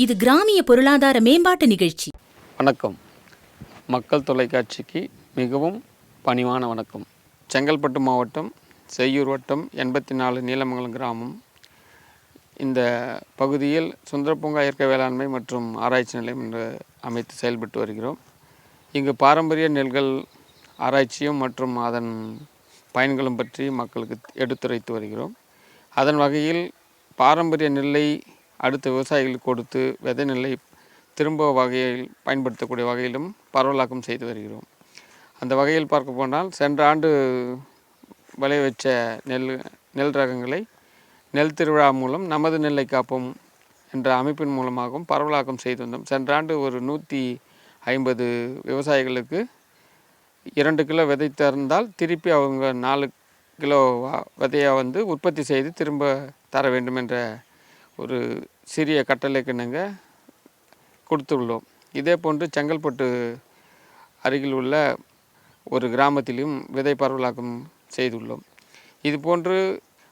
இது கிராமிய பொருளாதார மேம்பாட்டு நிகழ்ச்சி. வணக்கம். மக்கள் தொலைக்காட்சிக்கு மிகவும் பணிவான வணக்கம். செங்கல்பட்டு மாவட்டம் செய்யூர் வட்டம் 84 நீலமங்கலம் கிராமம். இந்த பகுதியில் சுந்தரபூங்கா இயற்கை வேளாண்மை மற்றும் ஆராய்ச்சி நிலையம் என்று அமைத்து செயல்பட்டு வருகிறோம். இங்கு பாரம்பரிய நெல்கள் ஆராய்ச்சியும் மற்றும் அதன் பயன்களும் பற்றி மக்களுக்கு எடுத்துரைத்து வருகிறோம். அதன் வகையில் பாரம்பரிய நெல்லை அடுத்த விவசாயிகளுக்கு கொடுத்து விதை நெல்லை திரும்ப வகையில் பயன்படுத்தக்கூடிய வகையிலும் பரவலாக்கம் செய்து வருகிறோம். அந்த வகையில் பார்க்க போனால் சென்ற ஆண்டு விளைய வச்ச நெல் ரகங்களை நெல் திருவிழா மூலம் நமது நெல்லை காப்போம் என்ற அமைப்பின் மூலமாகவும் பரவலாக்கம் செய்து வந்தோம். சென்ற ஆண்டு ஒரு 150 விவசாயிகளுக்கு 2 கிலோ விதை தந்தால் திருப்பி அவங்க 4 கிலோ விதையை உற்பத்தி செய்து திரும்ப தர வேண்டும் என்ற ஒரு சிறிய கட்டளைக்கு நாங்கள் கொடுத்துள்ளோம். இதே போன்று செங்கல்பட்டு அருகில் உள்ள ஒரு கிராமத்திலும் விதை பரவலாக்கம் செய்துள்ளோம். இது போன்று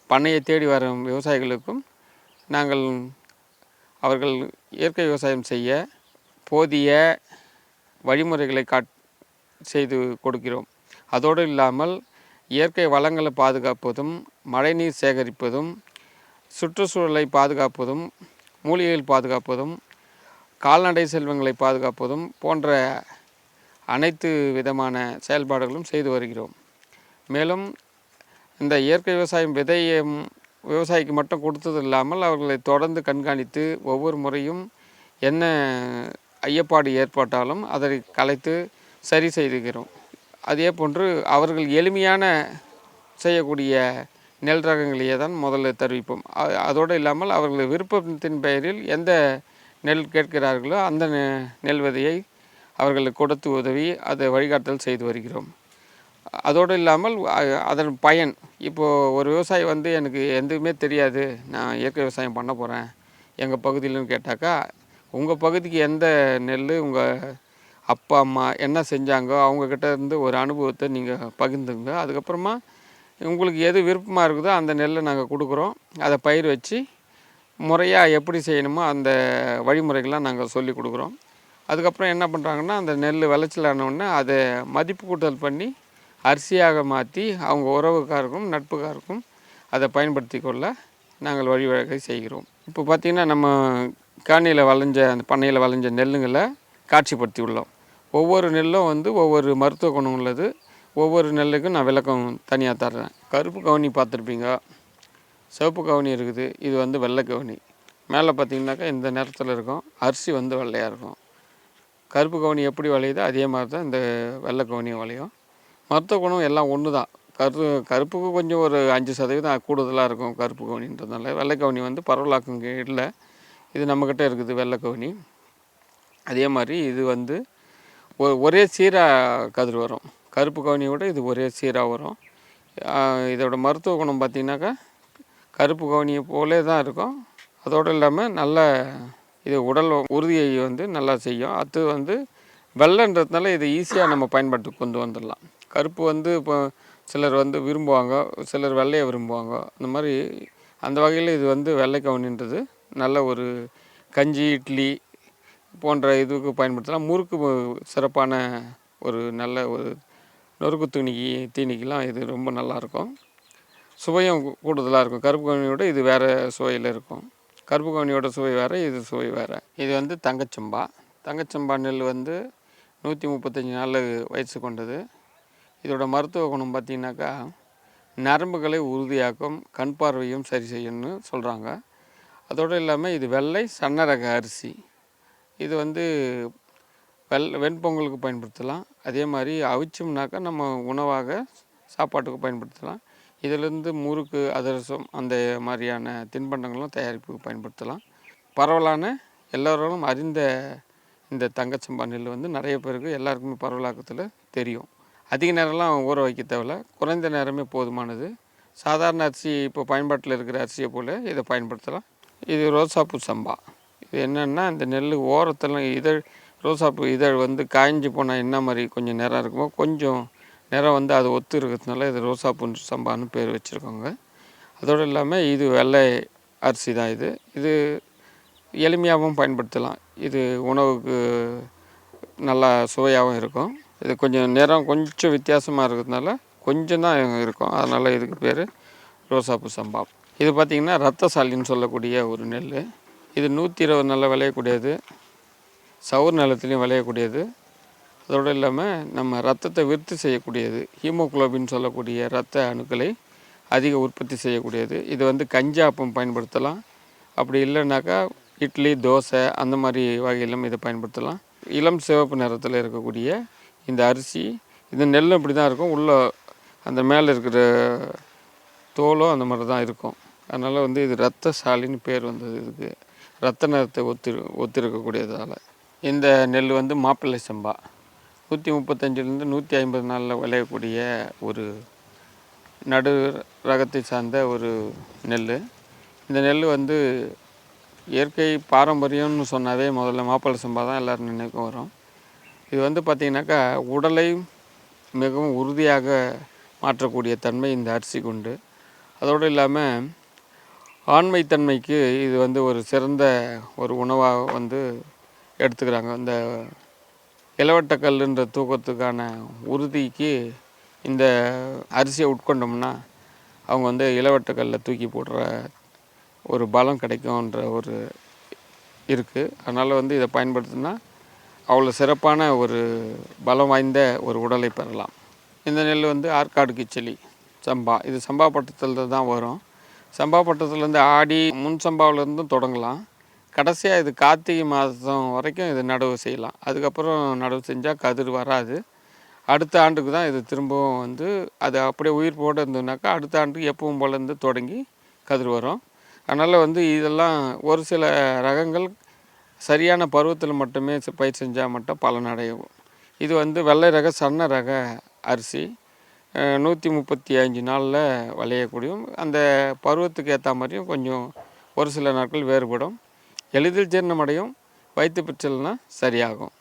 பண்ணையை தேடி வரும் விவசாயிகளுக்கும் நாங்கள் அவர்கள் இயற்கை விவசாயம் செய்ய போதிய வழிமுறைகளை செய்து கொடுக்கிறோம். அதோடு இல்லாமல் இயற்கை வளங்களை பாதுகாப்பதும், மழைநீர் சேகரிப்பதும், சுற்றுச்சூழலை பாதுகாப்பதும், மூலிகைகள் பாதுகாப்பதும், கால்நடை செல்வங்களை பாதுகாப்பதும் போன்ற அனைத்து விதமான செயல்பாடுகளும் செய்து வருகிறோம். மேலும் இந்த இயற்கை விவசாயம் விதையை விவசாயிக்கு மட்டும் கொடுத்தது இல்லாமல் அவர்களை தொடர்ந்து கண்காணித்து ஒவ்வொரு முறையும் என்ன ஐயப்பாடு ஏற்பட்டாலும் அதை கலைத்து சரி செய்துகிறோம். அதே போன்று அவர்கள் எளிமையான செய்யக்கூடிய நெல் ரகங்களையே தான் முதல்ல தெரிவிப்போம். அதோடு இல்லாமல் அவர்கள் விருப்பத்தின் பெயரில் எந்த நெல் கேட்கிறார்களோ அந்த நெல் விதையை அவர்களுக்கு கொடுத்து உதவி அதை வழிகாட்டல் செய்து வருகிறோம். அதோடு இல்லாமல் அதன் பயன், இப்போது ஒரு விவசாயி எனக்கு எதுவுமே தெரியாது, நான் இயற்கை விவசாயம் பண்ண போகிறேன் எங்கள் பகுதியில்னு கேட்டாக்கா, உங்கள் பகுதிக்கு எந்த நெல் உங்கள் அப்பா அம்மா என்ன செஞ்சாங்கோ அவங்கக்கிட்ட இருந்து ஒரு அனுபவத்தை நீங்கள் பகிர்ந்துங்க. அதுக்கப்புறமா உங்களுக்கு எது விருப்பமாக இருக்குதோ அந்த நெல்லை நாங்கள் கொடுக்குறோம். அதை பயிர் வச்சு முறையாக எப்படி செய்யணுமோ அந்த வழிமுறைகள்லாம் நாங்கள் சொல்லி கொடுக்குறோம். அதுக்கப்புறம் என்ன பண்ணுறாங்கன்னா, அந்த நெல் விளைச்சலானோடனே அதை மதிப்பு கூட்டல் பண்ணி அரிசியாக மாற்றி அவங்க உறவுக்காருக்கும் நட்புக்காருக்கும் அதை பயன்படுத்தி கொள்ள நாங்கள் வழிவகை செய்கிறோம். இப்போ பார்த்திங்கன்னா நம்ம காணியில் விளைஞ்ச அந்த பண்ணையில் விளைஞ்ச நெல்லுங்களை காட்சிப்படுத்தி உள்ளோம். ஒவ்வொரு நெல்லும் ஒவ்வொரு மருத்துவ குணம் உள்ளது. ஒவ்வொரு நெல்லுக்கும் நான் விளக்கம் தனியாக தர்றேன். கருப்பு கவுனி பார்த்துருப்பீங்க, சிவப்பு கவுனி இருக்குது, இது வெள்ளை கவுனி. மேலே பார்த்திங்கனாக்கா இந்த நேரத்தில் இருக்கும், அரிசி வெள்ளையாக இருக்கும். கருப்பு கவுனி எப்படி விளையுதோ அதே மாதிரி தான் இந்த வெள்ளை கவுனியும் விளையும். மருத்துவ குணம் எல்லாம் ஒன்று தான். கருப்புக்கு கொஞ்சம் ஒரு 5% கூடுதலாக இருக்கும் கருப்பு கவுனின்றதுனால. வெள்ளை கவுனி பரவலாக்கம் இல்லை, இது நம்மக்கிட்ட இருக்குது வெள்ளை கவுனி. அதே மாதிரி இது ஒரே சீராக கதிர் வரும். கருப்பு கவுனியோட இது ஒரே சீராக வரும். இதோட மருத்துவ குணம் பார்த்திங்கனாக்கா கருப்பு கவுனியை போலே தான் இருக்கும். அதோடு இல்லாமல் நல்ல இது உடல் உறுதியை நல்லா செய்யும். அது வெள்ளைன்றதுனால இது ஈஸியாக நம்ம பயன்பாட்டு கொண்டு வந்துடலாம். கருப்பு இப்போ சிலர் விரும்புவாங்க, சிலர் வெள்ளையை விரும்புவாங்க. அந்த மாதிரி அந்த வகையில் இது வெள்ளை கவுனின்றது நல்ல ஒரு கஞ்சி, இட்லி போன்ற இதுக்கு பயன்படுத்தலாம். முறுக்கு சிறப்பான ஒரு நல்ல ஒரு நொறுக்கு தீனிக்கெலாம் இது ரொம்ப நல்லாயிருக்கும். சுவையும் கூடுதலாக இருக்கும். கருப்பு கவுனியோட இது வேறு சுவையில் இருக்கும். கருப்பு கவுனியோட சுவை வேறு, இது சுவை வேறு. இது தங்கச்சம்பா. தங்கச்சம்பா நெல் 135 நாள் வயசு கொண்டது. இதோட மருத்துவ குணம் பார்த்திங்கனாக்கா நரம்புகளை உறுதியாக்கும், கண் பார்வையும் சரி செய்யணும்னு சொல்கிறாங்க. அதோடு இல்லாமல் இது வெள்ளை சன்னரக அரிசி. இது வெண்பொங்கலுக்கு பயன்படுத்தலாம். அதே மாதிரி அவிச்சோம்னாக்கா நம்ம உணவாக சாப்பாட்டுக்கு பயன்படுத்தலாம். இதிலேருந்து முறுக்கு, அதிரசம் அந்த மாதிரியான தின்பண்டங்களும் தயாரிப்புக்கு பயன்படுத்தலாம். பரவலான எல்லோரும் அறிந்த இந்த தங்கச்சம்பா நெல் நிறைய பேருக்கு எல்லாருக்குமே பரவலாக்கத்தில் தெரியும். அதிக நேரம்லாம் ஊற வைக்க தேவையில்ல, குறைந்த நேரமே போதுமானது. சாதாரண அரிசி இப்போ பயன்பாட்டில் இருக்கிற அரிசியை போல் இதை பயன்படுத்தலாம். இது ரோசாப்பூ சம்பா. இது என்னென்னா, இந்த நெல் ஓரத்தில் ரோசாப்பூ இதழ் காய்ஞ்சி போனால் என்ன மாதிரி கொஞ்சம் நிறம் இருக்குமோ கொஞ்சம் நிறம் அது ஒத்து இருக்கிறதுனால இது ரோசாப்பூ சம்பான்னு பேர் வச்சுருக்கோங்க. அதோடு இல்லாமல் இது வெள்ளை அரிசி தான். இது எளிமையாகவும் பயன்படுத்தலாம். இது உணவுக்கு நல்லா சுவையாகவும் இருக்கும். இது கொஞ்சம் நிறம் கொஞ்சம் வித்தியாசமாக இருக்கிறதுனால கொஞ்சம் தான் இருக்கும். அதனால் இதுக்கு பேர் ரோசாப்பூ சம்பா. இது பார்த்திங்கன்னா ரத்தசாலின்னு சொல்லக்கூடிய ஒரு நெல். இது 120 நாளில் விளையக்கூடியது, சவுர் நிலத்துலையும் விளையக்கூடியது. அதோடு இல்லாமல் நம்ம ரத்தத்தை விருத்தி செய்யக்கூடியது, ஹீமோகுளோபின் சொல்லக்கூடிய இரத்த அணுக்களை அதிக உற்பத்தி செய்யக்கூடியது. இது வந்து கஞ்சாப்பம் பயன்படுத்தலாம். அப்படி இல்லைனாக்கா இட்லி, தோசை அந்த மாதிரி வகையிலும் இதை பயன்படுத்தலாம். இளம் சிவப்பு நிறத்தில் இருக்கக்கூடிய இந்த அரிசி, இந்த நெல்லும் இப்படி தான் இருக்கும். உள்ள அந்த மேலே இருக்கிற தோலும் அந்த மாதிரி தான் இருக்கும். அதனால் வந்து இது ரத்தசாலின்னு பேர் வந்தது. இதுக்கு ரத்த நிறத்தை ஒத்திருக்கக்கூடியதால். இந்த நெல் வந்து மாப்பிள்ளை சம்பா 135லேருந்து 150 நாளில் விளையக்கூடிய ஒரு நடு ரகத்தை சார்ந்த ஒரு நெல். இந்த நெல் வந்து இயற்கை பாரம்பரியம்னு சொன்னாவே முதல்ல மாப்பிள்ளை சம்பா தான் எல்லோரும் நினைக்கும் வரும். இது வந்து பார்த்திங்கனாக்கா உடலை மிகவும் உறுதியாக மாற்றக்கூடிய தன்மை இந்த அரிசிக்கு உண்டு. அதோடு இல்லாமல் ஆண்மைத்தன்மைக்கு இது வந்து ஒரு சிறந்த ஒரு உணவாக வந்து எடுத்துக்கிறாங்க. இந்த இளவட்டக்கல்லுன்ற தூக்கத்துக்கான உறுதிக்கு இந்த அரிசியை உட்கொண்டோம்னா அவங்க வந்து இளவட்டக்கல்லை தூக்கி போடுற ஒரு பலம் கிடைக்கும்ன்ற ஒரு இருக்குது. அதனால் வந்து இதை பயன்படுத்தினா அவ்வளோ சிறப்பான ஒரு பலம் வாய்ந்த ஒரு உடலை பெறலாம். இந்த நெல் வந்து ஆற்காடு கிச்சலி சம்பா. இது சம்பா பட்டத்தில் தான் வரும். சம்பா பட்டத்துலேருந்து ஆடி முன் சம்பாவிலேருந்தும் தொடங்கலாம். கடைசியாக இது கார்த்திகை மாதம் வரைக்கும் இது நடவு செய்யலாம். அதுக்கப்புறம் நடவு செஞ்சால் கதிர் வராது. அடுத்த ஆண்டுக்கு தான் இது திரும்பவும் வந்து அது அப்படியே உயிர் போட இருந்ததுனாக்கா அடுத்த ஆண்டுக்கு எப்பவும் போலேருந்து தொடங்கி கதிர் வரும். அதனால் வந்து இதெல்லாம் ஒரு சில ரகங்கள் சரியான பருவத்தில் மட்டுமே பயிர் செஞ்சால் மட்டும் பலனடையும். இது வந்து வெள்ளை ரக சன்ன ரக அரிசி 135 நாளில் விளையக்கூடியும். அந்த பருவத்துக்கு ஏற்ற மாதிரியும் கொஞ்சம் ஒரு சில நாட்கள் வேறுபடும். எளிதில் ஜீரணமடையும், வயிற்று பிரச்சனைனா சரியாகும்.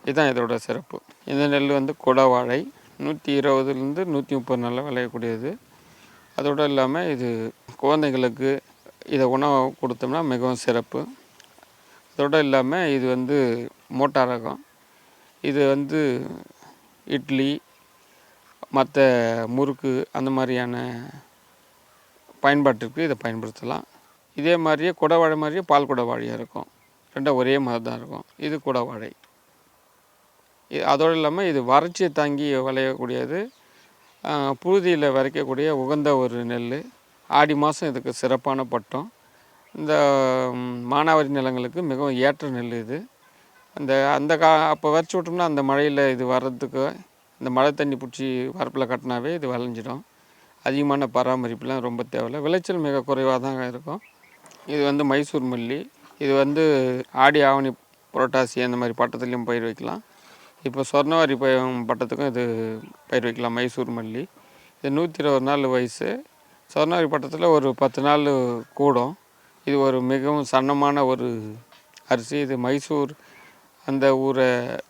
இதுதான் இதோட சிறப்பு. இந்த நெல் வந்து குடவாழை 120லேருந்து 130 நாளில் விளையக்கூடியது. அதோடு இல்லாமல் இது குழந்தைங்களுக்கு இதை உணவு கொடுத்தோம்னா மிகவும் சிறப்பு. அதோடு இல்லாமல் இது வந்து மோட்டா ரகம். இது வந்து இட்லி, மற்ற முறுக்கு அந்த மாதிரியான பயன்பாட்டிற்கு இதை பயன்படுத்தலாம். இதே மாதிரியே குடவாழை மாதிரியே பால் குடவாழையாக இருக்கும். ரெண்டும் ஒரே மாதிரி தான் இருக்கும். இது குடவாழை. அதோடு இல்லாமல் இது வறட்சியை தாங்கி விளையக்கூடியது, புழுதியில் விதைக்கக்கூடிய உகந்த ஒரு நெல். ஆடி மாதம் இதுக்கு சிறப்பான பட்டம். இந்த மானாவாரி நிலங்களுக்கு மிகவும் ஏற்ற நெல் இது. அந்த அப்போ விதைச்சி விட்டோம்னா அந்த மழையில் இது வர்றதுக்கு இந்த மழை தண்ணி பிடிச்சி வரப்பில் கட்டினாவே இது விளைஞ்சிடும். அதிகமான பராமரிப்புலாம் ரொம்ப தேவையில்லை. விளைச்சல் மிக குறைவாக தான் இருக்கும். இது வந்து மைசூர் மல்லி. இது வந்து ஆடி ஆவணி புரட்டாசி அந்த மாதிரி பட்டத்துலேயும் பயிர் வைக்கலாம். இப்போ சொர்ணவாரி பட்டத்துக்கும் இது பயிர் வைக்கலாம். மைசூர் மல்லி இது 120 நாள் வயசு. சொர்ணவாரி பட்டத்தில் ஒரு 10 நாள் கூடும். இது ஒரு மிகவும் சன்னமான ஒரு அரிசி. இது மைசூர் அந்த ஊரை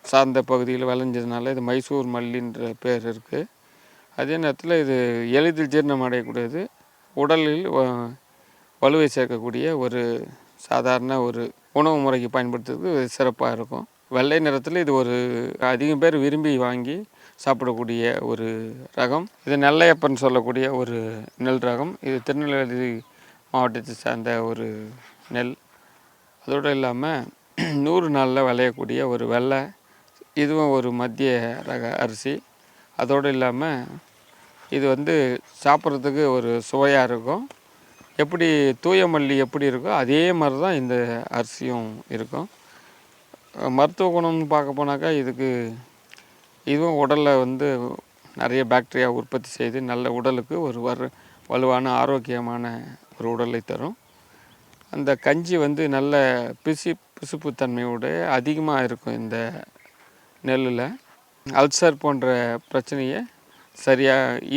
சார்ந்த பகுதியில் விளைஞ்சதுனால இது மைசூர் மல்லின்ற பேர் இருக்குது. அதே நேரத்தில் இது எளிதில் ஜீரணம் அடையக்கூடியது, உடலில் வலுவை சேர்க்கக்கூடிய ஒரு சாதாரண ஒரு உணவு முறைக்கு பயன்படுத்துறதுக்கு சிறப்பாக இருக்கும். வெள்ளை நிறத்தில் இது ஒரு அதிகம் பேர் விரும்பி வாங்கி சாப்பிடக்கூடிய ஒரு ரகம். இது நெல்லையப்பன் சொல்லக்கூடிய ஒரு நெல் ரகம். இது திருநெல்வேலி மாவட்டத்தை சார்ந்த ஒரு நெல். அதோடு இல்லாமல் 100 நாளில் விளையக்கூடிய ஒரு வெள்ளை, இதுவும் ஒரு மத்திய ரக அரிசி. அதோடு இல்லாமல் இது வந்து சாப்பிட்றதுக்கு ஒரு சுவையாக இருக்கும். எப்படி தூய மல்லி எப்படி இருக்கோ அதே மாதிரி தான் இந்த அரிசியும் இருக்கும். மருத்துவ குணம்னு பார்க்க போனாக்கா இதுவும் உடலில் வந்து நிறைய பாக்டீரியா உற்பத்தி செய்து நல்ல உடலுக்கு ஒரு வலுவான ஆரோக்கியமான ஒரு உடலை தரும். அந்த கஞ்சி வந்து நல்ல பிசுப்புத்தன்மையோட அதிகமாக இருக்கும். இந்த நெல்லில் அல்சர் போன்ற பிரச்சனையை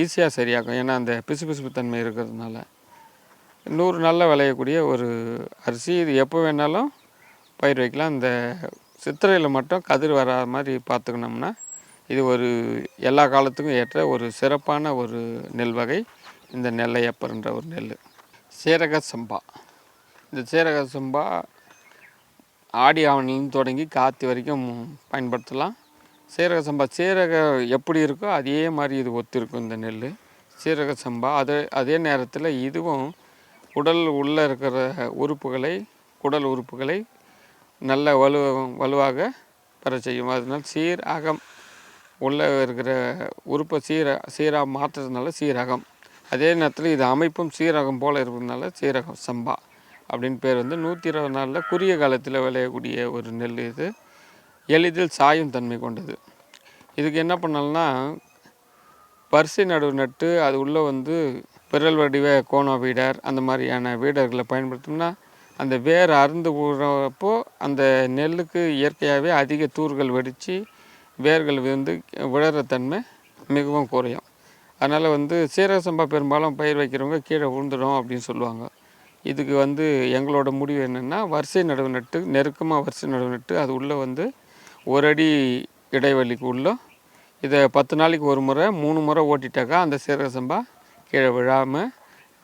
ஈஸியாக சரியாகும். ஏன்னா அந்த பிசுப்புத்தன்மை இருக்கிறதுனால 100 நாளில் விளையக்கூடிய ஒரு அரிசி. இது எப்போ வேணாலும் பயிர் வைக்கலாம். இந்த சித்திரையில் மட்டும் கதிர் வராத மாதிரி பார்த்துக்கணும்னா இது ஒரு எல்லா காலத்துக்கும் ஏற்ற ஒரு சிறப்பான ஒரு நெல் வகை இந்த நெல்லையப்பர்ன்ற ஒரு நெல். சீரக சம்பா. இந்த சீரக சம்பா ஆடி ஆவணிலேருந்து தொடங்கி கார்த்திகை வரைக்கும் பயன்படுத்தலாம். சீரக சம்பா சீரகம் எப்படி இருக்கோ அதே மாதிரி இது ஒத்திருக்கும் இந்த நெல். சீரக சம்பா அதே நேரத்தில் இதுவும் உடல் உள்ளே இருக்கிற உறுப்புகளை குடல் உறுப்புகளை நல்ல வலுவாக பெற செய்யும். அதனால் அகம் உள்ளே இருக்கிற உறுப்பை சீராக மாற்றுறதுனால சீரகம். அதே நேரத்தில் இது அமைப்பும் சீரகம் போல் இருக்கிறதுனால சீரகம் சம்பா அப்படின்னு பேர். 120 நாளில் குறுகிய காலத்தில் விளையக்கூடிய ஒரு நெல். இது எளிதில் சாயும் தன்மை கொண்டது. இதுக்கு என்ன பண்ணலாம்னா வரிசை நடுவு நட்டு அது உள்ளே விரல் வடிவ கோண வீடர் அந்த மாதிரியான வீடர்களை பயன்படுத்தோம்னா அந்த வேர் அறுந்து விடுறப்போ அந்த நெல்லுக்கு இயற்கையாகவே அதிக தூர்கள் வெடித்து வேர்கள் விழற தன்மை மிகவும் குறையும். அதனால் சீரக சம்பா பெரும்பாலும் பயிர் வைக்கிறவங்க கீழே விழுந்துடும் அப்படின்னு சொல்லுவாங்க. இதுக்கு எங்களோட முடிவு என்னென்னா வரிசை நடுவு நட்டு நெருக்கமாக வரிசை நடுவு நட்டு அது உள்ளே ஒரு அடி இடைவெளிக்கு உள்ளே இதை 10 நாளைக்கு ஒரு முறை 3 முறை ஓட்டிட்டாக்கா அந்த சீரக சம்பா கீழே விழாமல்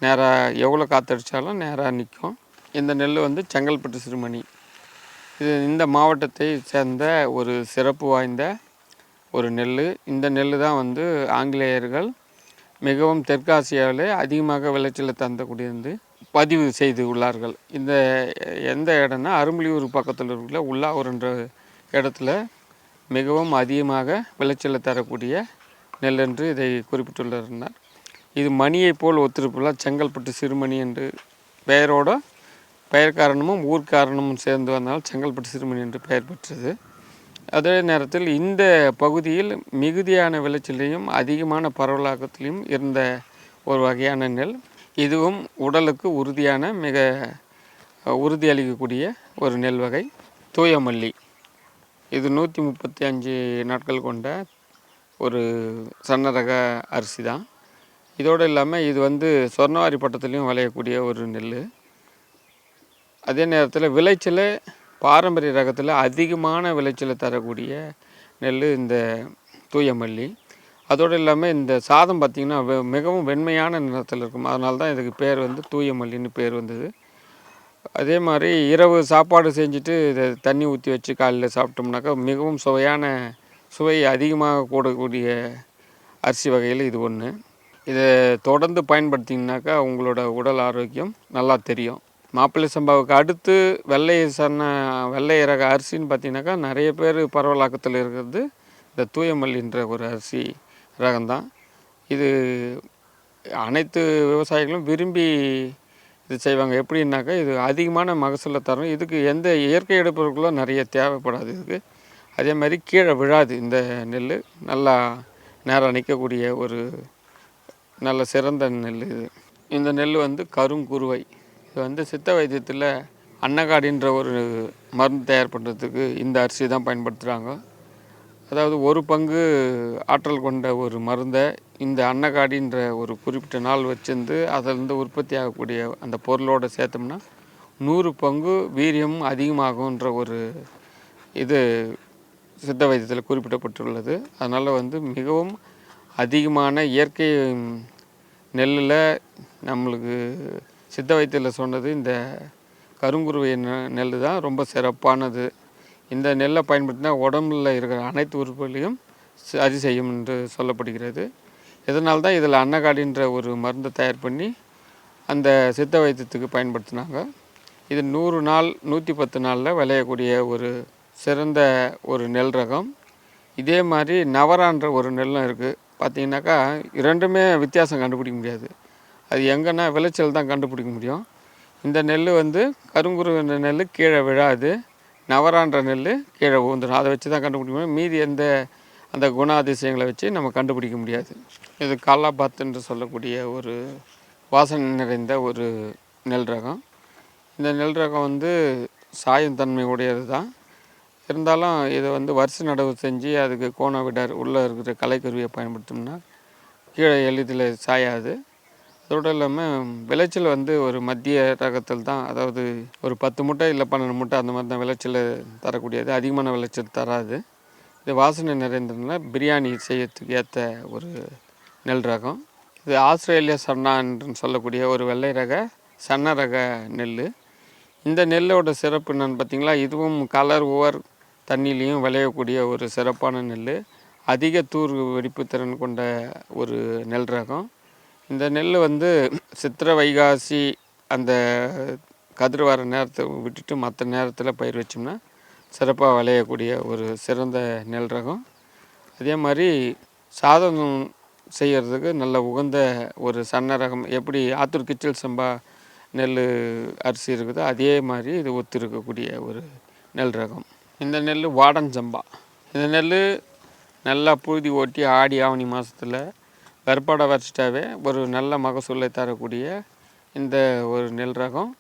நேராக எவ்வளோ காற்றடிச்சாலும் நேராக நிற்கும். இந்த நெல் செங்கல்பட்டு சிறுமணி இது இந்த மாவட்டத்தை சேர்ந்த ஒரு சிறப்பு வாய்ந்த ஒரு நெல். இந்த நெல் தான் ஆங்கிலேயர்கள் மிகவும் தெற்காசியாவில் அதிகமாக விளைச்சலை தந்தக்கூடியது பதிவு செய்து உள்ளார்கள். இந்த எந்த இடம்னா அரும்புலியூர் பக்கத்தில் இருக்கிற உள்ளாவூர்ன்ற இடத்துல மிகவும் அதிகமாக விளைச்சலை தரக்கூடிய நெல் என்று இதை குறிப்பிட்டுள்ளார். இது மணியை போல் ஒத்திருப்பதால் செங்கல்பட்டு சிறுமணி என்று பெயர் காரணமும் ஊர் காரணமும் சேர்ந்து வந்தால் செங்கல்பட்டு சிறுமணி என்று பெயர் பெற்றது. அதே நேரத்தில் இந்த பகுதியில் மிகுதியான விளைச்சலையும் அதிகமான பரவலாக்கத்திலையும் இருந்த ஒரு வகையான நெல். இதுவும் உடலுக்கு உறுதியான மிக உறுதி அளிக்கக்கூடிய ஒரு நெல் வகை. தூயமல்லி இது 135 நாட்கள் கொண்ட ஒரு சன்ன ரக அரிசி தான். இதோடு இல்லாமல் இது சொர்ணவாரி பட்டத்துலேயும் விளையக்கூடிய ஒரு நெல். அதே நேரத்தில் விளைச்சல் பாரம்பரிய ரகத்தில் அதிகமான விளைச்சலை தரக்கூடிய நெல் இந்த தூயமல்லி. அதோடு இல்லாமல் இந்த சாதம் பார்த்திங்கன்னா மிகவும் வெண்மையான நிறத்தில் இருக்கும். அதனால தான் இதுக்கு பேர் தூயமல்லின்னு பேர் வந்தது. அதே மாதிரி இரவு சாப்பாடு செஞ்சுட்டு இதை தண்ணி ஊற்றி வச்சு காலையில் சாப்பிட்டோம்னாக்கா மிகவும் சுவை அதிகமாக கூடக்கூடிய அரிசி வகையில் இது ஒன்று. இதை தொடர்ந்து பயன்படுத்திங்கனாக்கா உங்களோட உடல் ஆரோக்கியம் நல்லா தெரியும். மாப்பிள்ளை சம்பாவுக்கு அடுத்து வெள்ளை ரக அரிசின்னு பார்த்திங்கனாக்கா நிறைய பேர் பரவலாக்கத்தில் இருக்கிறது இந்த தூயமல்லின்ற ஒரு அரிசி ரகம்தான். இது அனைத்து விவசாயிகளும் விரும்பி இது செய்வாங்க. எப்படின்னாக்கா இது அதிகமான மகசூலை தரும். இதுக்கு எந்த இயற்கை இடுபொருட்களும் நிறைய தேவைப்படாது. இதுக்கு அதே மாதிரி கீழே விழாது. இந்த நெல் நல்லா நேராக நிற்கக்கூடிய ஒரு நல்ல சிறந்த நெல் இது. இந்த நெல் கருங்குருவை. இது சித்த வைத்தியத்தில் அன்னகாடின்ற ஒரு மருந்து தயார் பண்ணுறதுக்கு இந்த அரிசி தான் பயன்படுத்துகிறாங்க. அதாவது ஒரு பங்கு ஆற்றல் கொண்ட ஒரு மருந்தை இந்த அன்னகாடின்ற ஒரு குறிப்பிட்ட நாள் வச்சிருந்து அதிலிருந்து உற்பத்தி ஆகக்கூடிய அந்த பொருளோடு சேர்த்தோம்னா 100 பங்கு வீரியம் அதிகமாகுன்ற ஒரு இது சித்த வைத்தியத்தில் குறிப்பிடப்பட்டுள்ளது. அதனால் மிகவும் அதிகமான இயற்கை நெல்லில் நம்மளுக்கு சித்த வைத்தியத்தில் சொன்னது இந்த கருங்குருவை நெல் தான் ரொம்ப சிறப்பானது. இந்த நெல்லை பயன்படுத்தினா உடம்புல இருக்கிற அனைத்து உறுப்புகளையும் சரி செய்யும் என்று சொல்லப்படுகிறது. இதனால் தான் இதில் அன்னகாடின்ற ஒரு மருந்து தயார் பண்ணி அந்த சித்த வைத்தியத்துக்கு பயன்படுத்தினாங்க. இது 100 நாள் 110 நாளில் விளையக்கூடிய ஒரு சிறந்த ஒரு நெல் ரகம். இதே மாதிரி நவரான்ற ஒரு நெல்லும் இருக்குது. பார்த்திங்கனாக்கா இரண்டுமே வித்தியாசம் கண்டுபிடிக்க முடியாது. அது எங்கன்னா விளைச்சல் தான் கண்டுபிடிக்க முடியும். இந்த நெல் கருங்குருவி நெல் கீழே விழாது, நவரான்ற நெல் கீழே ஊந்துடும். அதை வச்சு தான் கண்டுபிடிக்க முடியும். மீதி அந்த குணாதிசயங்களை வச்சு நம்ம கண்டுபிடிக்க முடியாது. இது காலாபாத் என்று சொல்லக்கூடிய ஒரு வாசனை நிறைந்த ஒரு நெல் ரகம். இந்த நெல் ரகம் சாயும் தன்மை உடையது தான். இருந்தாலும் இதை வரிசை நடவு செஞ்சு அதுக்கு கோண விடர் உள்ளே இருக்கிற கலைக்கருவியை பயன்படுத்தோம்னா கீழே எளிதில் சாயாது. அதோடு இல்லாமல் விளைச்சல் ஒரு மத்திய ரகத்தில் தான். அதாவது ஒரு 10 மூட்டை இல்லை 12 மூட்டை அந்த மாதிரி தான் விளைச்சல் தரக்கூடியது. அதிகமான விளைச்சல் தராது. இது வாசனை நிறைந்ததுன்னா பிரியாணி செய்யறதுக்கு ஏற்ற ஒரு நெல் ரகம். இது ஆஸ்திரேலியா சன்னா என்று சொல்லக்கூடிய ஒரு வெள்ளை ரக சன்ன ரக நெல். இந்த நெல்லோட சிறப்பு என்னென்னு பார்த்தீங்களா, இதுவும் கலர் ஓவர் தண்ணிலையும் விளையக்கூடிய ஒரு சிறப்பான நெல். அதிக தூர் வெடிப்பு திறன் கொண்ட ஒரு நெல் ரகம். இந்த நெல் வந்து சித்திரை வைகாசி அந்த கதிர் வர நேரத்தை விட்டுட்டு மற்ற நேரத்தில் பயிர் வச்சோம்னா சிறப்பாக விளையக்கூடிய ஒரு சிறந்த நெல் ரகம். அதே மாதிரி சாதம் செய்கிறதுக்கு நல்ல உகந்த ஒரு சன்ன ரகம். எப்படி ஆத்தூர் கிச்சல் சம்பா நெல் அரிசி இருக்குதோ அதே மாதிரி இது ஒத்து இருக்கக்கூடிய ஒரு நெல் ரகம். இந்த நெல் வாடன் சம்பா. இந்த நெல் நல்லா புழுதி ஓட்டி ஆடி ஆவணி மாதத்தில் கருப்பாடை வச்சிட்டாவே ஒரு நல்ல மகசூலை தரக்கூடிய இந்த ஒரு நெல் ரகம்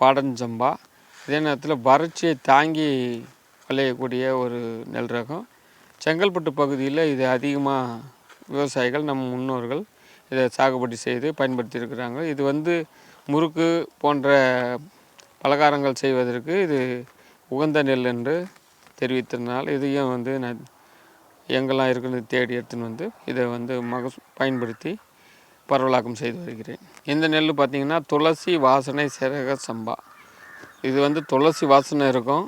வாடன் சம்பா. இதே நேரத்தில் வறட்சியை தாங்கி விளையக்கூடிய ஒரு நெல் ரகம். செங்கல்பட்டு பகுதியில் இது அதிகமாக விவசாயிகள் நம்ம முன்னோர்கள் இதை சாகுபடி செய்து பயன்படுத்தியிருக்கிறாங்க. இது வந்து முறுக்கு போன்ற பலகாரங்கள் செய்வதற்கு இது உகந்த நெல் என்று தெரிவித்ததுனால் இதையும் வந்து நான் எங்கெல்லாம் இருக்குன்னு தேடி எடுத்துன்னு வந்து இதை வந்து பயன்படுத்தி பரவலாக்கம் செய்து வருகிறேன். இந்த நெல் பார்த்திங்கன்னா துளசி வாசனை சீரக சம்பா. இது வந்து துளசி வாசனை இருக்கும்,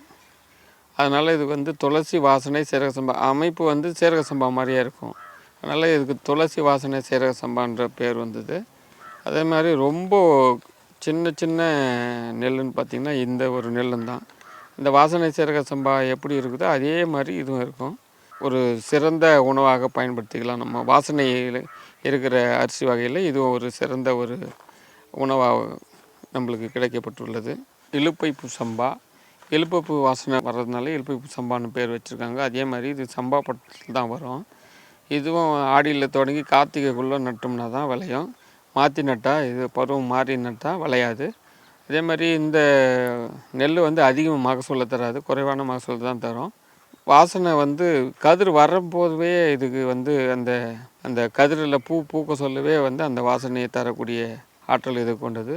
அதனால் இது வந்து துளசி வாசனை சீரக சம்பா. அமைப்பு வந்து சீரக சம்பா மாதிரியே இருக்கும், அதனால் இதுக்கு துளசி வாசனை சீரக சம்பான்ற பேர் வந்தது. அதே மாதிரி ரொம்ப சின்ன சின்ன நெல்லுன்னு பார்த்திங்கன்னா இந்த ஒரு நெல்லும் தான். இந்த வாசனை சீரக சம்பா எப்படி இருக்குதோ அதே மாதிரி இதுவும் இருக்கும். ஒரு சிறந்த உணவாக பயன்படுத்திக்கலாம். நம்ம வாசனையில் இருக்கிற அரிசி வகையில் இதுவும் ஒரு சிறந்த ஒரு உணவாக நம்மளுக்கு கிடைக்கப்பட்டுள்ளது. இலுப்பைப்பு சம்பா. இலுப்பைப்பு வாசனை வர்றதுனால இலுப்பைப்பு சம்பான்னு பேர் வச்சுருக்காங்க. அதே மாதிரி இது சம்பா பட்டத்தில் தான் வரும். இதுவும் ஆடியில் தொடங்கி கார்த்திகைக்குள்ளே நட்டோம்னா தான் விளையும். மாற்றி நட்டால் இது பருவம் மாறி நட்டால் விளையாது. அதே மாதிரி இந்த நெல் வந்து அதிக மகசூலை தராது, குறைவான மகசூல் தான் தரும். வாசனை வந்து கதிர் வரும்போதுவே இதுக்கு வந்து அந்த அந்த கதிரில் பூக்க சொல்லவே வந்து அந்த வாசனையை தரக்கூடிய ஆற்றல் இது கொண்டது.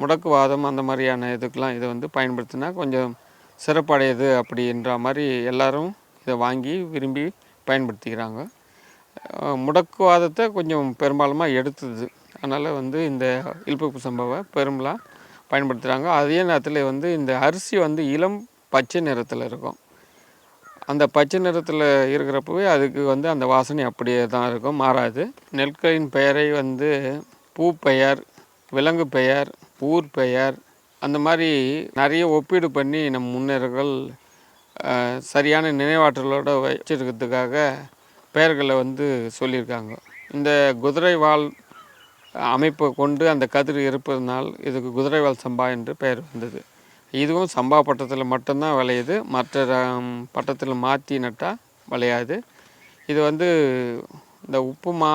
முடக்குவாதம் அந்த மாதிரியான இதுக்கெலாம் இதை வந்து பயன்படுத்தினா கொஞ்சம் சிறப்படையுது அப்படின்ற மாதிரி எல்லோரும் இதை வாங்கி விரும்பி பயன்படுத்திக்கிறாங்க. முடக்குவாதத்தை கொஞ்சம் பெரும்பாலுமாக எடுத்துது, அதனால் வந்து இந்த இலுப்பைப்பு சம்பாவை பெரும்பாலும் பயன்படுத்துகிறாங்க. அதே நேரத்தில் வந்து இந்த அரிசி வந்து இளம் பச்சை நிறத்தில் இருக்கும். அந்த பச்சை நிறத்தில் இருக்கிறப்பவே அதுக்கு வந்து அந்த வாசனை அப்படியே தான் இருக்கும், மாறாது. நெற்களின் பெயரை வந்து பூ பெயர், விலங்கு பெயர், ஊர் பெயர் அந்த மாதிரி நிறைய ஒப்பீடு பண்ணி நம் முன்னோர்கள் சரியான நினைவாற்றலோடு வச்சிருக்கிறதுக்காக பெயர்களை வந்து சொல்லியிருக்காங்க. இந்த குதிரைவால் அமைப்பை கொண்டு அந்த கதிர் இருப்பதனால் இதுக்கு குதிரைவால் சம்பா என்று பெயர் வந்தது. இதுவும் சம்பா பட்டத்தில் மட்டும்தான் விளையுது, மற்ற பட்டத்தில் மாற்றி நட்டால் விளையாது. இது வந்து இந்த உப்புமா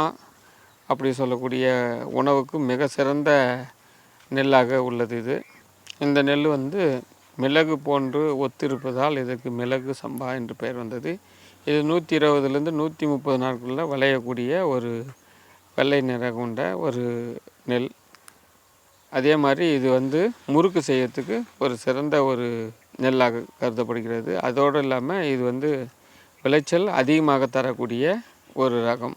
அப்படி சொல்லக்கூடிய உணவுக்கு மிக சிறந்த நெல்லாக உள்ளது இது. இந்த நெல் வந்து மிளகு போன்று ஒத்திருப்பதால் இதுக்கு மிளகு சம்பா என்று பெயர் வந்தது. இது 120லேருந்து 130 நாட்களில் விளையக்கூடிய ஒரு வெள்ளை நிறம் கொண்ட ஒரு நெல். அதே மாதிரி இது வந்து முறுக்கு செய்யறதுக்கு ஒரு சிறந்த ஒரு நெல்லாக கருதப்படுகிறது. அதோடு இல்லாமல் இது வந்து விளைச்சல் அதிகமாக தரக்கூடிய ஒரு ரகம்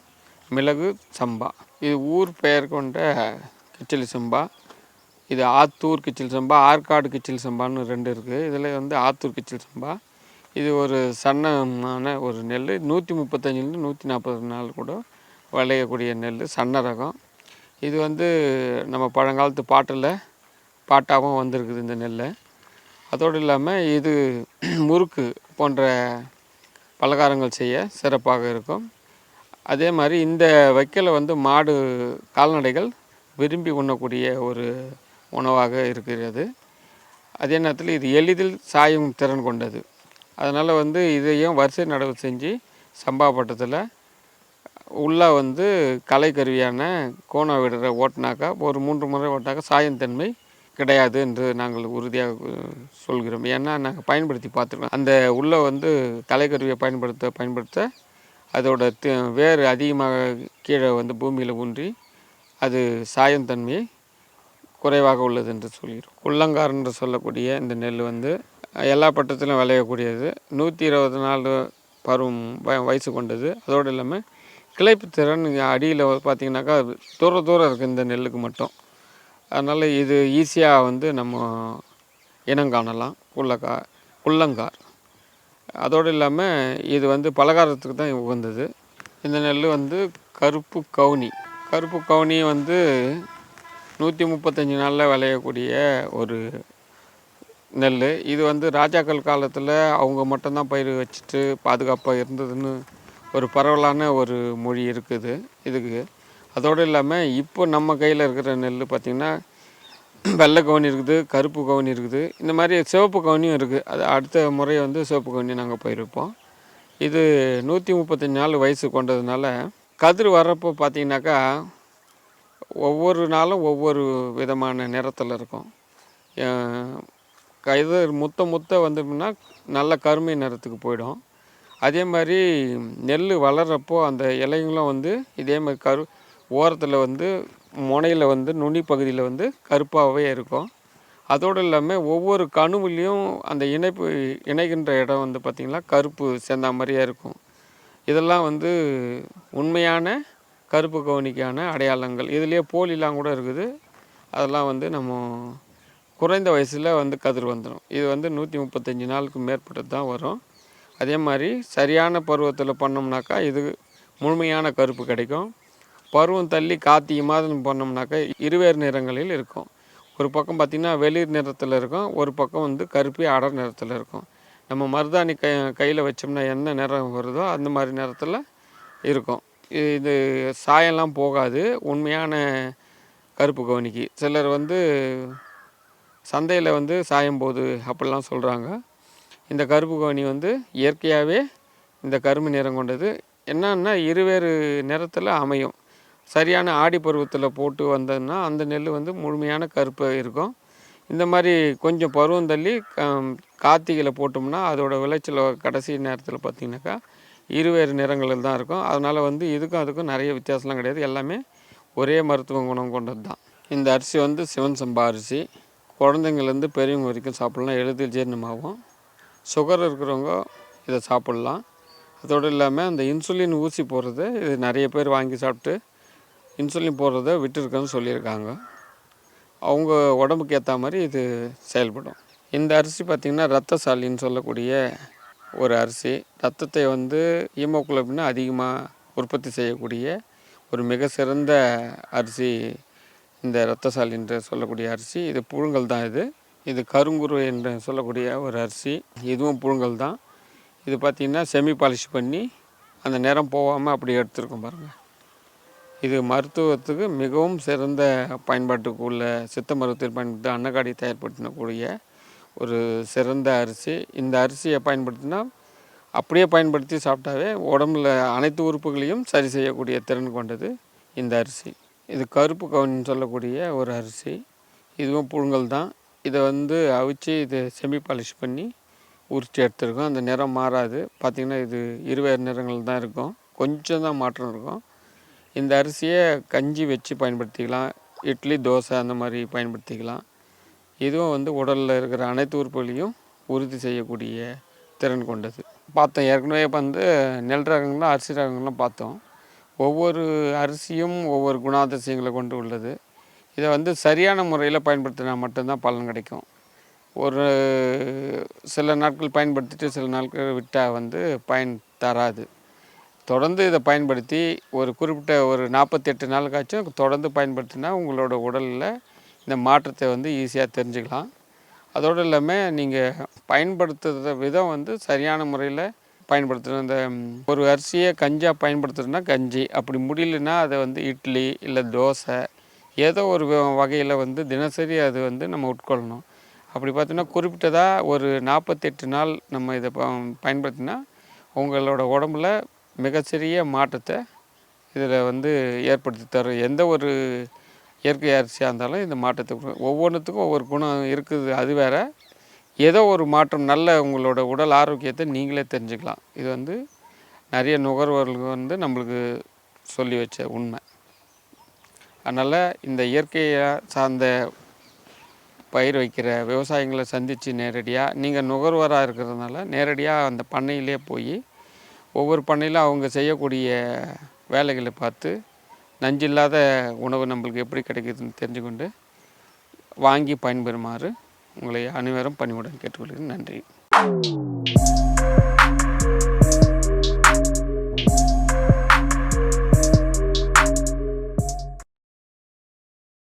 மிளகு சம்பா. இது ஊர் பெயர் கொண்ட கிச்சலி சம்பா. இது ஆத்தூர் கிச்சல் சம்பா, ஆற்காடு கிச்சல் சம்பான்னு 2 இருக்குது. இதில் வந்து ஆத்தூர் கிச்சல் சம்பா இது ஒரு சன்னமான ஒரு நெல். 135லேருந்து 140 நாள் கூட விளையக்கூடிய நெல், சன்ன ரகம். இது வந்து நம்ம பழங்காலத்து பாட்டாகவும் வந்திருக்குது இந்த நெல். அதோடு இல்லாமல் இது முறுக்கு போன்ற பலகாரங்கள் செய்ய சிறப்பாக இருக்கும். அதே மாதிரி இந்த வைக்கலை வந்து கால்நடைகள் விரும்பி உண்ணக்கூடிய ஒரு உணவாக இருக்கிறது. அதே நேரத்தில் இது எளிதில் சாயும் திறன் கொண்டது. அதனால் வந்து இதையும் வரிசை நடவு செஞ்சு சம்பா பட்டத்தில் உள்ளே வந்து கலை கருவியான கோண விடுற ஓட்டினாக்கா ஒரு 3 முறை ஓட்டினாக்கா சாயந்தன்மை கிடையாது என்று நாங்கள் உறுதியாக சொல்கிறோம். ஏன்னா நாங்கள் பயன்படுத்தி பார்த்துருக்கோம். அந்த உள்ளே வந்து கலைக்கருவியை பயன்படுத்த அதோட வேர் அதிகமாக கீழே வந்து பூமியில் ஊன்றி அது சாயந்தன்மையை குறைவாக உள்ளது என்று சொல்கிறோம். உள்ளங்கார் என்று சொல்லக்கூடிய இந்த நெல் வந்து எல்லா பட்டத்திலும் விளையக்கூடியது. 120 நாள் பருவம் வயசு கொண்டது. அதோடு இல்லாமல் கிளைப்பு திறன் அடியில் பார்த்திங்கனாக்கா தூரம் இருக்குது இந்த நெல்லுக்கு மட்டும். அதனால் இது ஈஸியாக வந்து நம்ம இனம் காணலாம். குள்ளங்கார். அதோடு இல்லாமல் இது வந்து பலகாரத்துக்கு தான் உகந்தது. இந்த நெல் வந்து கருப்பு கவுனி. கருப்பு கவுனி வந்து 135 நாளில் விளையக்கூடிய ஒரு நெல். இது வந்து ராஜாக்கள் காலத்தில் அவங்க மட்டும்தான் பயிர் வச்சுட்டு பாதுகாப்பாக இருந்ததுன்னு ஒரு பரவலான ஒரு மொழி இருக்குது இதுக்கு. அதோடு இல்லாமல் இப்போ நம்ம கையில் இருக்கிற நெல் பார்த்திங்கன்னா வெள்ளை கவுனி இருக்குது, கருப்பு கவுனி இருக்குது, இந்த மாதிரி சிவப்பு கவுனியும் இருக்குது. அது அடுத்த முறை வந்து சிவப்பு கவுனி நாங்கள் பயிர் வைப்போம். இது 135 நாள் வயசு கொண்டதுனால கதிர் வர்றப்போ பார்த்திங்கனாக்கா ஒவ்வொரு நாளும் ஒவ்வொரு விதமான நிறத்தில் இருக்கும். கதிர் முத்த வந்தோம்னா நல்ல கருமை நிறத்துக்கு போயிடும். அதே மாதிரி நெல் வளர்கிறப்போ அந்த இலைங்களும் வந்து இதே மாதிரி ஓரத்தில் வந்து முனையில் வந்து நுனி பகுதியில் வந்து கருப்பாகவே இருக்கும். அதோடு இல்லாமல் ஒவ்வொரு கணுவுலேயும் அந்த இணைகின்ற இடம் வந்து பார்த்திங்கன்னா கருப்பு சேர்ந்த மாதிரியே இருக்கும். இதெல்லாம் வந்து உண்மையான கருப்பு கவுனிக்கான அடையாளங்கள். இதுலேயே போலிலாம் கூட இருக்குது. அதெல்லாம் வந்து நம்ம குறைந்த வயசில் வந்து கதிர் வந்துடும். இது வந்து 135 நாளுக்கு மேற்பட்டது தான் வரும். அதே மாதிரி சரியான பருவத்தில் பண்ணோம்னாக்கா இது முழுமையான கருப்பு கிடைக்கும். பருவம் தள்ளி கார்த்திகை மாதம் பண்ணோம்னாக்கா இருவேறு நிறங்களில் இருக்கும். ஒரு பக்கம் பார்த்திங்கன்னா வெளிர் நிறத்தில் இருக்கும், ஒரு பக்கம் வந்து கருப்பி அடர் நிறத்தில் இருக்கும். நம்ம மருதாணி கையில் வச்சோம்னா என்ன நிறம் வருதோ அந்த மாதிரி நிறத்தில் இருக்கும். இது சாயம்லாம் போகாது உண்மையான கருப்பு கவுனிக்கு. சிலர் வந்து சந்தையில் வந்து சாயம் போகுது அப்படிலாம் சொல்கிறாங்க. இந்த கருப்பு கவுனி வந்து இயற்கையாகவே இந்த கருமை நிறம் கொண்டது. என்னன்னா இருவேறு நிறத்தில் அமையும். சரியான ஆடி பருவத்தில் போட்டு வந்ததுன்னா அந்த நெல் வந்து முழுமையான கருப்பாக இருக்கும். இந்த மாதிரி கொஞ்சம் பருவம் தள்ளி கார்த்திகையில் போட்டோம்னா அதோட விளைச்சல் கடைசி நேரத்தில் பார்த்திங்கனாக்கா இருவேறு நிறங்களில் தான் இருக்கும். அதனால் வந்து இதுக்கும் அதுக்கும் நிறைய வித்தியாசம்லாம் கிடையாது. எல்லாமே ஒரே மருத்துவ குணம் கொண்டது தான். இந்த அரிசி வந்து சிவன் சம்பா அரிசி. குழந்தைங்கள்லேருந்து பெரியவங்க வரைக்கும் சாப்பிட்லாம், எளிதில் ஜீரணமாகும். சுகர் இருக்கிறவங்க இதை சாப்பிட்லாம். அதோடு இல்லாமல் அந்த இன்சுலின் ஊசி போடுறது இது நிறைய பேர் வாங்கி சாப்பிட்டு இன்சுலின் போடுறத விட்டுருக்கேன்னு சொல்லியிருக்காங்க. அவங்க உடம்புக்கு ஏற்ற மாதிரி இது செயல்படும். இந்த அரிசி பார்த்திங்கன்னா ரத்தசாலின்னு சொல்லக்கூடிய ஒரு அரிசி. ரத்தத்தை வந்து ஹீமோகுளோபின் அதிகமாக உற்பத்தி செய்யக்கூடிய ஒரு மிக சிறந்த அரிசி இந்த ரத்தசாலி என்று சொல்லக்கூடிய அரிசி. இது புழுங்கல் தான். இது கருங்குரு என்று சொல்லக்கூடிய ஒரு அரிசி. இதுவும் புழுங்கல் தான். இது பார்த்திங்கன்னா செமி பாலிஷ் பண்ணி அந்த நிறம் போகாமல் அப்படி எடுத்துருக்கோம் பாருங்கள். இது மருத்துவத்துக்கு மிகவும் சிறந்த பயன்பாட்டுக்கு உள்ள சித்த மருத்துவத்தில் பயன்படுத்தி அன்னக்காடி தயார்படுத்தக்கூடிய ஒரு சிறந்த அரிசி. இந்த அரிசியை பயன்படுத்தினா அப்படியே பயன்படுத்தி சாப்பிட்டாவே உடம்புல அனைத்து உறுப்புகளையும் சரி செய்யக்கூடிய திறன் கொண்டது இந்த அரிசி. இது கருப்பு கவுனின்னு சொல்லக்கூடிய ஒரு அரிசி. இதுவும் புழுங்கல் தான். இதை வந்து அவிச்சு இது செமி பாலிஷ் பண்ணி உரித்து எடுத்துருக்கோம். அந்த நிறம் மாறாது. பார்த்திங்கன்னா இது இருவேறு நிறங்கள் தான் இருக்கும், கொஞ்சம் தான் மாற்றம் இருக்கும். இந்த அரிசியை கஞ்சி வச்சு பயன்படுத்திக்கலாம், இட்லி தோசை அந்த மாதிரி பயன்படுத்திக்கலாம். இதுவும் வந்து உடலில் இருக்கிற அனைத்து உறுப்புகளையும் உறுதி செய்யக்கூடிய திறன் கொண்டது. பார்த்தோம் ஏற்கனவே வந்து நெல் ரகங்கள்லாம் அரிசி ரகங்கள்லாம் பார்த்தோம். ஒவ்வொரு அரிசியும் ஒவ்வொரு குணாதிசயங்களை கொண்டு உள்ளது. இதை வந்து சரியான முறையில் பயன்படுத்தினா மட்டும்தான் பலன் கிடைக்கும். ஒரு சில நாட்கள் பயன்படுத்திட்டு சில நாட்கள் விட்டால் வந்து பயன் தராது. தொடர்ந்து இதை பயன்படுத்தி ஒரு குறிப்பிட்ட ஒரு 48 நாளுக்காச்சும் தொடர்ந்து பயன்படுத்தினா உங்களோட உடலில் இந்த மாற்றத்தை வந்து ஈஸியாக தெரிஞ்சுக்கலாம். அதோடு இல்லாமல் நீங்கள் பயன்படுத்துகிற விதம் வந்து சரியான முறையில் பயன்படுத்தணும். இந்த ஒரு அரிசியை கஞ்சியாக பயன்படுத்துகிறதுனா கஞ்சி, அப்படி முடியலன்னா அதை வந்து இட்லி இல்லை தோசை ஏதோ ஒரு வகையில் வந்து தினசரி அது வந்து நம்ம உட்கொள்ளணும். அப்படி பார்த்தோன்னா குறிப்பிட்டதாக ஒரு 48 நாள் நம்ம இதை பயன்படுத்தினா உங்களோட உடம்புல மிகச்சிறிய மாற்றத்தை இதில் வந்து ஏற்படுத்தி தரும். எந்த ஒரு இயற்கை அரிசியாக இருந்தாலும் இந்த மாற்றத்தை ஒவ்வொன்றுத்துக்கும் ஒவ்வொரு குணம் இருக்குது. அது வேறு, ஏதோ ஒரு மாற்றம் நல்ல உங்களோட உடல் ஆரோக்கியத்தை நீங்களே தெரிஞ்சுக்கலாம். இது வந்து நிறைய நுகர்வோர்கள் வந்து நம்மளுக்கு சொல்லி வச்ச உண்மை. அதனால் இந்த இயற்கையை சார்ந்த பயிர் வைக்கிற விவசாயிகளை சந்தித்து நேரடியாக நீங்கள் நுகர்வோராக இருக்கிறதுனால நேரடியாக அந்த பண்ணையிலே போய் ஒவ்வொரு பண்ணையிலும் அவங்க செய்யக்கூடிய வேலைகளை பார்த்து நஞ்சில்லாத உணவு நம்மளுக்கு எப்படி கிடைக்குதுன்னு தெரிஞ்சுக்கொண்டு வாங்கி பயன்பெறுமாறு உங்களை அனைவரும் பணிவுடன் கேட்டுக்கொள்கிறேன். நன்றி.